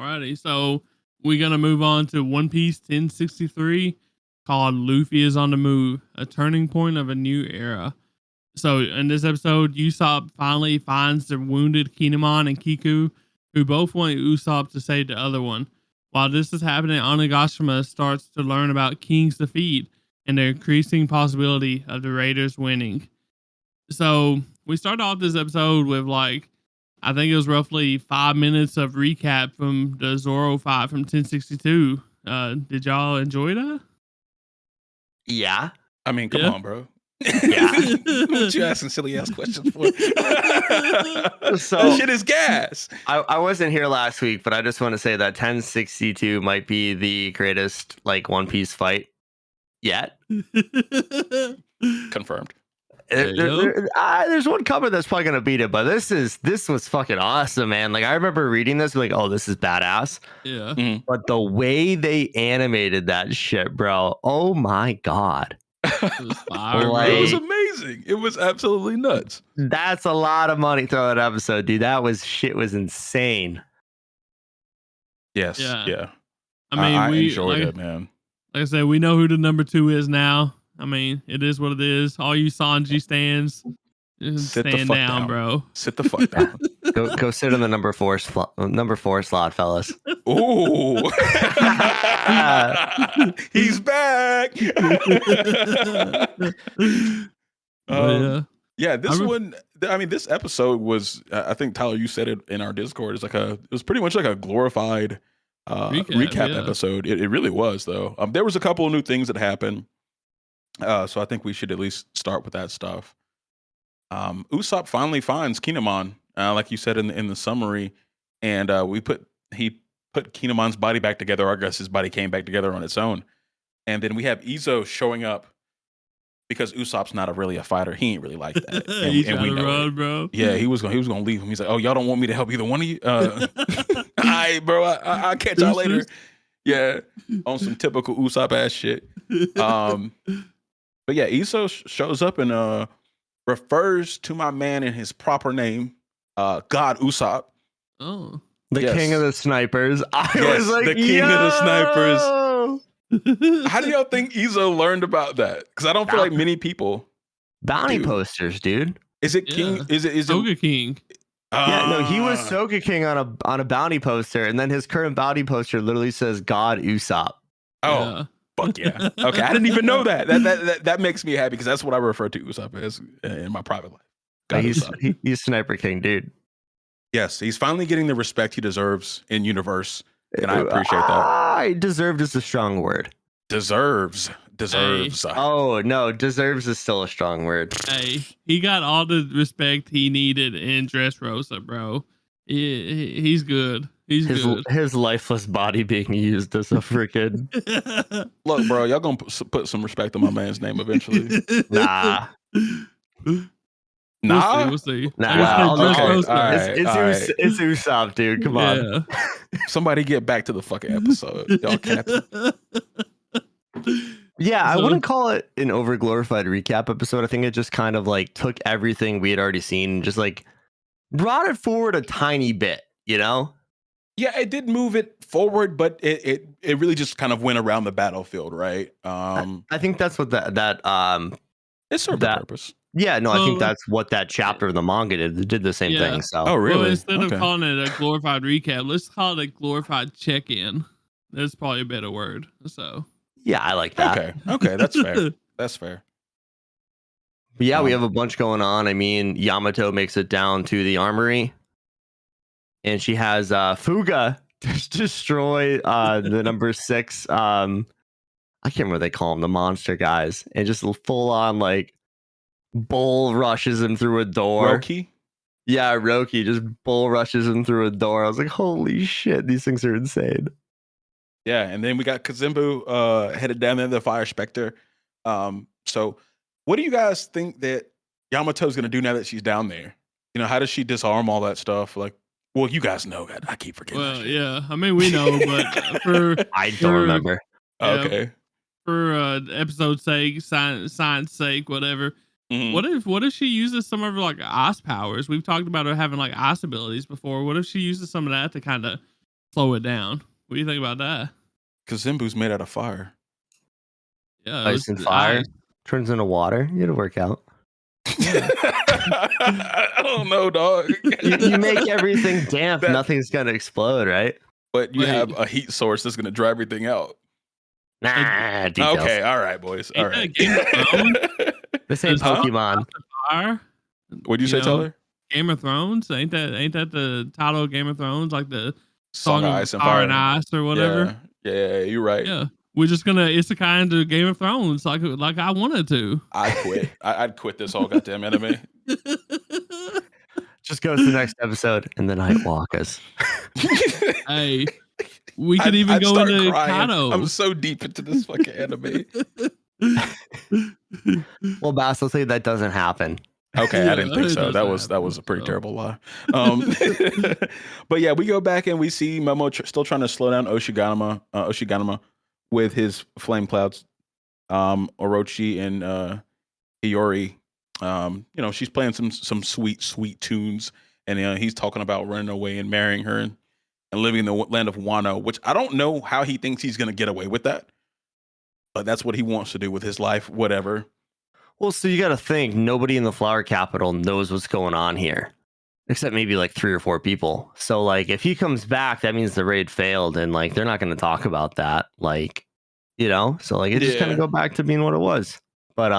Alrighty, so we're gonna move on to One Piece 1063, called "Luffy is on the Move: A Turning Point of a New Era." So in this episode, Usopp finally finds the wounded Kinemon and Kiku, who both want Usopp to save the other one. While this is happening, Onigashima starts to learn about King's defeat and the increasing possibility of the Raiders winning. So we start off this episode with I think it was roughly 5 minutes of recap from the Zoro fight from 1062. Did y'all enjoy that? Yeah. I mean, come on, bro. Yeah. What you asking silly ass questions for? So that shit is gas. I wasn't here last week, but I just want to say that 1062 might be the greatest One Piece fight yet. Confirmed. There's one cover that's probably gonna beat it, but this was fucking awesome, man. I remember reading this, oh, this is badass. Yeah. Mm-hmm. But the way they animated that shit, bro, oh my god. It was fire, it was amazing. It was absolutely nuts. That's a lot of money through that episode, dude. Shit was insane. Yes. Yeah. I mean, I enjoyed it, man. Like I said, we know who the number 2 is now. I mean, it is what it is. All you Sanji stands, stand down, bro. Sit the fuck down. Go sit in the number 4 slot, fellas. Ooh. He's back. Yeah, this episode was, I think, Tyler, you said it in our Discord. It was pretty much like a glorified recap episode. It really was, though. There was a couple of new things that happened. So I think we should at least start with that stuff. Usopp finally finds Kinemon, like you said in the summary, and he put Kinemon's body back together. Or I guess his body came back together on its own. And then we have Izo showing up because Usopp's not really a fighter. He ain't really like that. And we know run, bro. Yeah, he was gonna leave him. He's like, "Oh, y'all don't want me to help either one of you? All right, bro. I'll catch y'all later." Yeah, on some typical Usopp ass shit. But yeah, Izo shows up and refers to my man in his proper name, God Usopp. Oh. The king of the snipers. I was like, the king of the snipers. How do y'all think Izo learned about that? Because I don't feel like many people. Bounty posters, dude. Is it King? Is it Soga King? Yeah, no, he was Soga King on a bounty poster, and then his current bounty poster literally says God Usopp. Oh. Fuck yeah. Okay, I didn't even know that. That makes me happy because that's what I refer to Usopp as in my private life. He's Sniper King, dude. Yes, he's finally getting the respect he deserves in universe, and I appreciate that. Deserved is a strong word. Deserves. Hey. Oh no, deserves is still a strong word. Hey, he got all the respect he needed in Dressrosa, bro. He's good. His lifeless body being used as a freaking. Look, bro, y'all gonna put some respect on my man's name eventually. Nah. We'll see. Nah. Wow. It's Usopp, dude. Come on. Somebody get back to the fucking episode. Y'all capping. Yeah, I wouldn't call it an overglorified recap episode. I think it just kind of took everything we had already seen and just brought it forward a tiny bit, you know? Yeah, it did move it forward, but it really just kind of went around the battlefield, right? I think that's what that it served the purpose. Yeah, no, I think that's what that chapter of the manga did. It did the same thing. So, oh really? Well, instead of calling it a glorified recap, let's call it a glorified check-in. That's probably a better word. So, yeah, I like that. Okay, that's fair. That's fair. But yeah, we have a bunch going on. I mean, Yamato makes it down to the armory, and she has Fuga destroy the number 6. I can't remember what they call them, the monster guys, and just full on bull rushes him through a door. Roki? Yeah, Roki just bull rushes him through a door. I was like, holy shit, these things are insane. Yeah, and then we got Kazimbu headed down there, the Fire Spectre. So what do you guys think that Yamato's going to do now that she's down there? You know, how does she disarm all that stuff? Well, you guys know. I keep forgetting. Well, yeah. I mean, we know, but I don't remember. Yeah, okay. For episode's sake, science sake, whatever. Mm-hmm. What if she uses some of her ice powers? We've talked about her having ice abilities before. What if she uses some of that to kind of slow it down. What do you think about that? Because Zimbu's made out of fire. Yeah, Ice and fire turns into water. It'll work out. Yeah. I don't know, dog. You make everything damp, nothing's gonna explode, right? But you have a heat source that's gonna dry everything out. Nah, details. Okay, all right, boys. All right. Game of Thrones? This ain't Pokemon. Fire? What'd you say, Tyler? Game of Thrones? Ain't that the title of Game of Thrones? Like the Song of Ice and Fire and Ice or whatever? Yeah, you're right. Yeah. We're just gonna isekai into Game of Thrones like I wanted to. I'd quit. I'd quit this whole goddamn anime. Just go to the next episode and the Night Walkers. Hey, we could even go into Kado. I'm so deep into this fucking anime. Well, Bass, let's say that doesn't happen. Okay, I didn't think so. That was a pretty terrible lie. But yeah, we go back and we see Momo still trying to slow down Oshiganuma with his flame clouds. Orochi and Hiyori, she's playing some sweet tunes, and he's talking about running away and marrying her and living in the land of Wano, which I don't know how he thinks he's going to get away with that, but that's what he wants to do with his life, whatever. Well, so you got to think nobody in the flower capital knows what's going on here, except maybe like 3 or 4 people. So like if he comes back, that means the raid failed, and like they're not going to talk about that, like, so like it just kind of go back to being what it was. But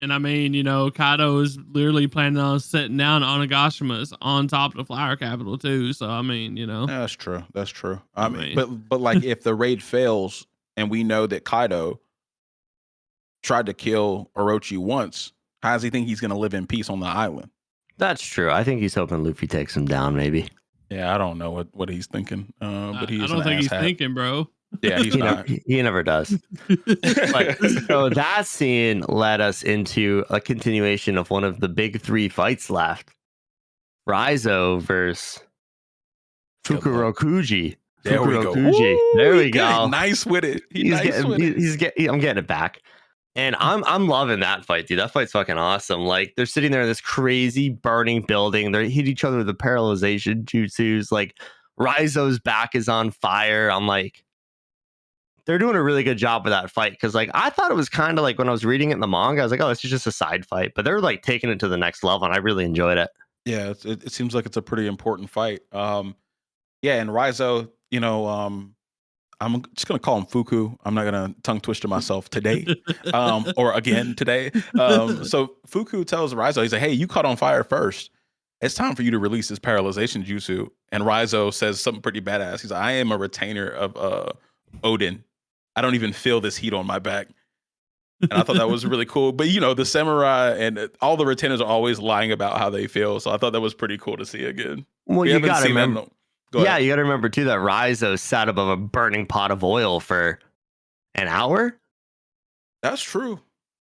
and I mean, Kado is literally planning on sitting down Onagashima's on top of the flower capital too. So I mean, that's true. That's true. I mean, but like if the raid fails and we know that Kaido tried to kill Orochi once, how does he think he's going to live in peace on the island? That's true. I think he's hoping Luffy takes him down, maybe. Yeah, I don't know what he's thinking. But I don't think he's thinking, bro. Yeah, he's not. He never does. So that scene led us into a continuation of one of the big 3 fights left. Raizo versus Fukurokuji. There we go. Ooh, there we go. Nice with it. I'm getting it back. And I'm loving that fight, dude. That fight's fucking awesome. Like they're sitting there in this crazy burning building. They hit each other with the paralyzation jutsus. Like Raizo's back is on fire. I'm like, they're doing a really good job with that fight, because like I thought it was kind of like when I was reading it in the manga, I was like, oh, this is just a side fight, but they're like taking it to the next level, and I really enjoyed it. Yeah, it seems like it's a pretty important fight. Yeah, and Raizo, I'm just gonna call him Fuku. I'm not gonna tongue twister myself today, or again today. So Fuku tells Raizo, he's like, "Hey, you caught on fire first. It's time for you to release this paralyzation jutsu." And Raizo says something pretty badass. He's like, "I am a retainer of Odin. I don't even feel this heat on my back." And I thought that was really cool. But the samurai and all the retainers are always lying about how they feel. So I thought that was pretty cool to see again. Well, you gotta remember. You gotta remember too that Raizo sat above a burning pot of oil for an hour. That's true.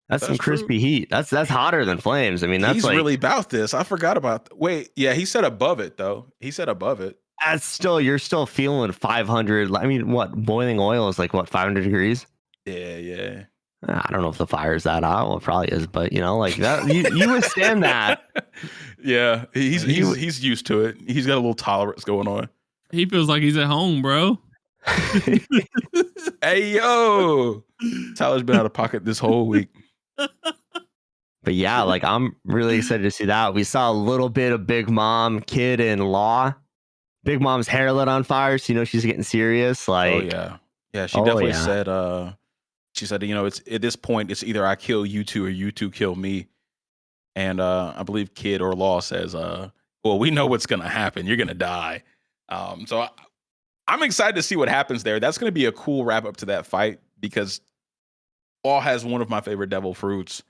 That's some crispy heat. That's hotter than flames. I mean, that's he's really about this. I forgot about. Wait, yeah, he said above it though. He said above it. That's still, you're still feeling 500. I mean, what, boiling oil is like what, 500 degrees? Yeah. I don't know if the fire's that hot. Well, it probably is, but like that, you withstand that. Yeah, he's used to it. He's got a little tolerance going on. He feels like he's at home, bro. Hey yo, Tyler's been out of pocket this whole week. But yeah, like I'm really excited to see that. We saw a little bit of Big Mom, Kid, and Law. Big Mom's hair lit on fire, so she's getting serious. Like, yeah. She definitely said. She said, it's at this point, it's either I kill you two or you two kill me. And I believe Kid or Law says, well, we know what's gonna happen. You're gonna die. So I'm excited to see what happens there. That's gonna be a cool wrap up to that fight, because Law has one of my favorite devil fruits.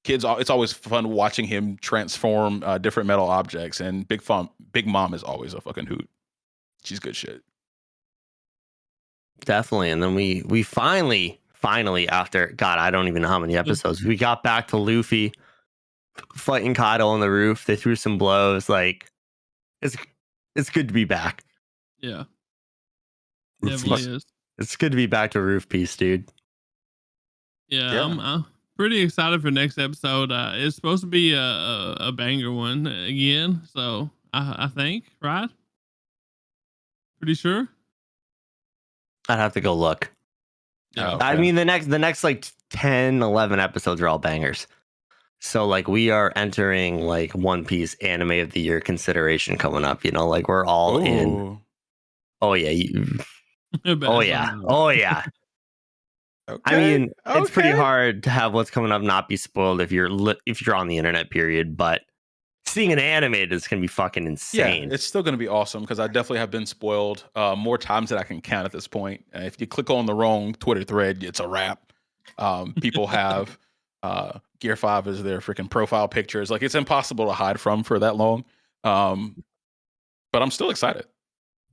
It's always fun watching him transform different metal objects, and Big Mom is always a fucking hoot. She's good shit. Definitely. And then we finally after, God, I don't even know how many episodes, we got back to Luffy fighting Kaido on the roof. They threw some blows. Like it's good to be back. Yeah, definitely is. It's good to be back to Roof Piece, dude. Yeah. I'm pretty excited for next episode. It's supposed to be a banger one again, so I think, right? Pretty sure. I'd have to go look. Yeah. Okay. I mean, the next like 10, 11 episodes are all bangers. So like we are entering like One Piece anime of the year consideration coming up. You know, like we're all in. Ooh. Oh yeah. Oh yeah. Oh yeah. Okay. I mean, it's pretty okay. hard to have what's coming up not be spoiled if you're on the internet. Period. But seeing it animated is gonna be fucking insane. Yeah, it's still going to be awesome because I definitely have been spoiled more times than I can count at this point. If you click on the wrong Twitter thread, it's a wrap. People have Gear 5 as their freaking profile pictures. Like, it's impossible to hide from for that long. But I'm still excited.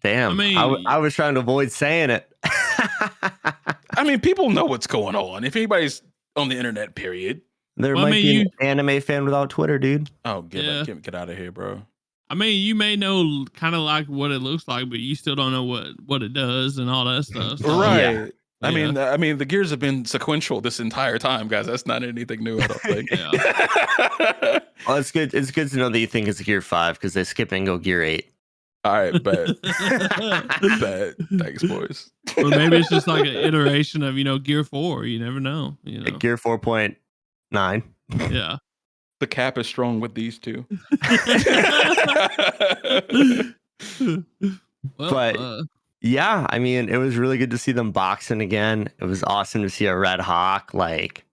Damn. I mean, I was trying to avoid saying it. I mean, people know what's going on. If anybody's on the internet, period. There might be an anime fan without Twitter, dude. Oh, get out of here, bro. I mean, you may know kind of like what it looks like, but you still don't know what it does and all that stuff. So. Right. Yeah. I mean, the gears have been sequential this entire time, guys. That's not anything new, I don't think. Well, it's good. It's good to know that you think it's Gear 5 because they skip and go Gear 8. All right, bet. Bet. Thanks, boys. Or maybe it's just like an iteration of Gear 4. You never know. Gear 4.9. Yeah. The cap is strong with these two. Yeah, I mean, it was really good to see them boxing again. It was awesome to see a Red Hawk. Like,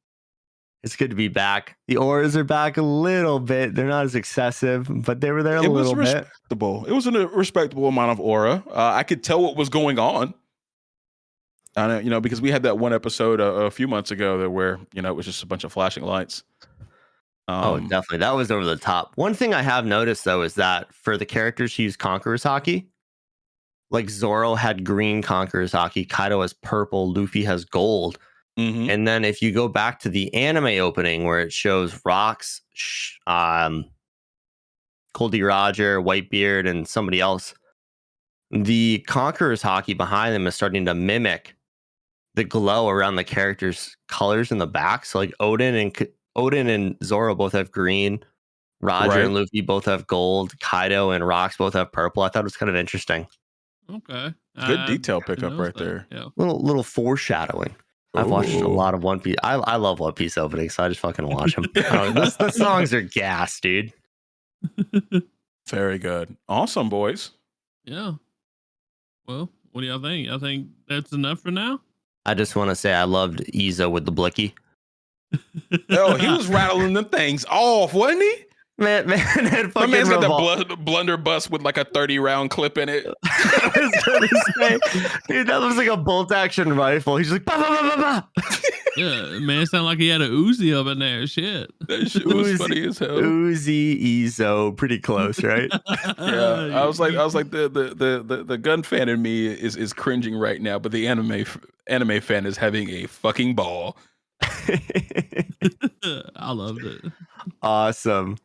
it's good to be back. The auras are back a little bit. They're not as excessive, but they were there a little bit. Respectable. It was a respectable amount of aura. I could tell what was going on. I know, because we had that one episode a few months ago where it was just a bunch of flashing lights. Oh, definitely. That was over the top. One thing I have noticed, though, is that for the characters who use Conqueror's Haki, like Zoro had green Conqueror's Haki, Kaido has purple, Luffy has gold. Mm-hmm. And then if you go back to the anime opening where it shows Rocks, Goldie Roger, Whitebeard, and somebody else, the Conqueror's Haki behind them is starting to mimic the glow around the characters' colors in the back. So like Odin and Zoro both have green. Roger and Luffy both have gold. Kaido and Rocks both have purple. I thought it was kind of interesting. Okay. Good detail pickup right there. Yeah. Little foreshadowing. I've watched a lot of One Piece. I love One Piece openings, so I just fucking watch them. The songs are gas, dude. Very good. Awesome, boys. Yeah. Well, what do y'all think? I think that's enough for now. I just want to say I loved Izo with the blicky. Oh, he was rattling them things off, wasn't he? Man, my man's got the blunderbuss with like a 30-round clip in it. I was gonna say, dude, that looks like a bolt action rifle. He's like, bah, bah, bah, bah, bah. Yeah, man, it sounded like he had a Uzi up in there. Shit. That shit was funny as hell. Uzi, Izo, pretty close, right? Yeah, I was like, the gun fan in me is cringing right now, but the anime fan is having a fucking ball. I loved it. Awesome.